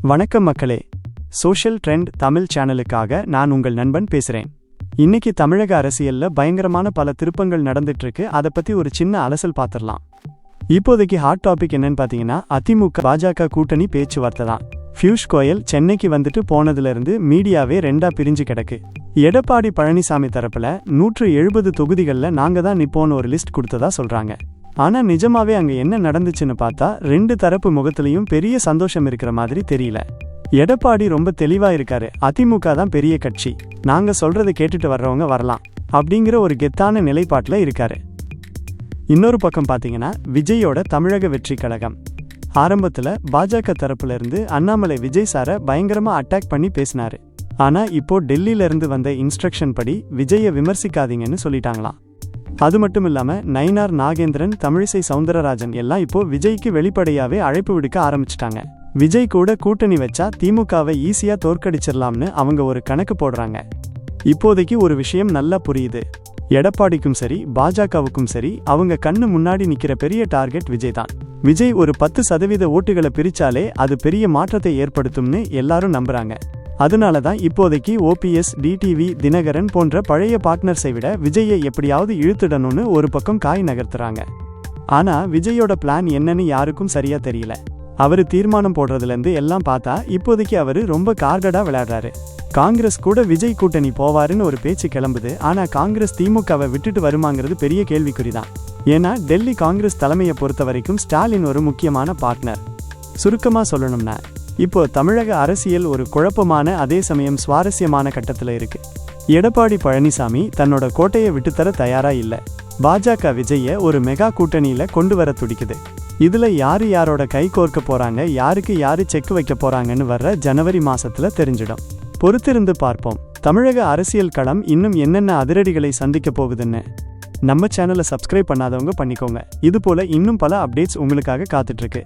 வணக்கம் மக்களே. Social trend Tamil சேனலுக்காக நான் உங்கள் நண்பன் பேசுறேன். இன்னைக்கு தமிழக அரசியல்ல பயங்கரமான பல திருப்பங்கள் நடந்துட்டு இருக்கு. அதை பத்தி ஒரு சின்ன அலசல் பார்த்துடலாம். இப்போதைக்கு ஹாட் டாபிக் என்னன்னு பாத்தீங்கன்னா, அதிமுக பாஜக கூட்டணி பேச்சுவார்த்தை தான். பியூஷ் கோயல் சென்னைக்கு வந்துட்டு போனதுல இருந்து மீடியாவே ரெண்டா பிரிஞ்சு கிடக்கு. எடப்பாடி பழனிசாமி தரப்புல 170 தொகுதிகள்ல நாங்க தான் நிப்போன்னு ஒரு லிஸ்ட் கொடுத்ததா சொல்றாங்க. ஆனா நிஜமாவே அங்க என்ன நடந்துச்சுன்னு பார்த்தா, ரெண்டு தரப்பு முகத்திலையும் பெரிய சந்தோஷம் இருக்கிற மாதிரி தெரியல. எடப்பாடி ரொம்ப தெளிவா இருக்காரு. அதிமுக தான் பெரிய கட்சி, நாங்க சொல்றதை கேட்டுட்டு வர்றவங்க வரலாம் அப்படிங்கிற ஒரு கெத்தான நிலைப்பாட்டுல இருக்காரு. இன்னொரு பக்கம் பாத்தீங்கன்னா, விஜயோட தமிழக வெற்றி கழகம் ஆரம்பத்துல பாஜக தரப்புல இருந்து அண்ணாமலை விஜய் சார பயங்கரமா அட்டாக் பண்ணி பேசினாரு. ஆனா இப்போ டெல்லியில இருந்து வந்த இன்ஸ்ட்ரக்ஷன் படி விஜயை விமர்சிக்காதீங்கன்னு சொல்லிட்டாங்களாம். அது மட்டும் இல்லாம நயினார் நாகேந்திரன், தமிழிசை சவுந்தரராஜன் எல்லாம் இப்போ விஜய்க்கு வெளிப்படையாவே அழைப்பு விடுக்க ஆரம்பிச்சிட்டாங்க. விஜய் கூட கூட்டணி வச்சா திமுகவை ஈஸியா தோற்கடிச்சிடலாம்னு அவங்க ஒரு கணக்கு போடுறாங்க. இப்போதைக்கு ஒரு விஷயம் நல்லா புரியுது. எடப்பாடிக்கும் சரி பாஜகவுக்கும் சரி அவங்க கண்ணு முன்னாடி நிக்கிற பெரிய டார்கெட் விஜய் தான். விஜய் ஒரு 10% ஓட்டுகளை பிரிச்சாலே அது பெரிய மாற்றத்தை ஏற்படுத்தும்னு எல்லாரும் நம்புறாங்க. அதனாலதான் இப்போதைக்கு ஓபிஎஸ், டிடிவி தினகரன் போன்ற பழைய பார்ட்னர்ஸை விட விஜயை எப்படியாவது இழுத்துடணும்னு ஒரு பக்கம் காய் நகர்த்துறாங்க. ஆனா விஜயோட பிளான் என்னன்னு யாருக்கும் சரியா தெரியல. அவரு தீர்மானம் போடுறதுல இருந்து எல்லாம் பார்த்தா இப்போதைக்கு அவரு ரொம்ப கார்கடா விளையாடுறாரு. காங்கிரஸ் கூட விஜய் கூட்டணி போவாருன்னு ஒரு பேச்சு கிளம்புது. ஆனா காங்கிரஸ் திமுகவை விட்டுட்டு வருமாங்கிறது பெரிய கேள்விக்குறிதான். ஏன்னா டெல்லி காங்கிரஸ் தலைமையை பொறுத்த வரைக்கும் ஸ்டாலின் ஒரு முக்கியமான பார்ட்னர். சுருக்கமா சொல்லணும்னா, இப்போ தமிழக அரசியல் ஒரு குழப்பமான அதே சமயம் சுவாரஸ்யமான கட்டத்துல இருக்கு. எடப்பாடி பழனிசாமி தன்னோட கோட்டையை விட்டுத்தர தயாரா இல்ல. பாஜக விஜய ஒரு மெகா கூட்டணியில கொண்டு வர துடிக்குது. இதுல யாரு யாரோட கை கோர்க்க போறாங்க, யாருக்கு யாரு செக் வைக்க போறாங்கன்னு வர்ற ஜனவரி மாசத்துல தெரிஞ்சிடும். பொறுத்திருந்து பார்ப்போம். தமிழக அரசியல் களம் இன்னும் என்னென்ன அதிரடிகளை சந்திக்க போகுதுன்னு. நம்ம சேனலை சப்ஸ்கிரைப் பண்ணாதவங்க பண்ணிக்கோங்க. இது போல இன்னும் பல அப்டேட்ஸ் உங்களுக்காக காத்துட்டு இருக்கு.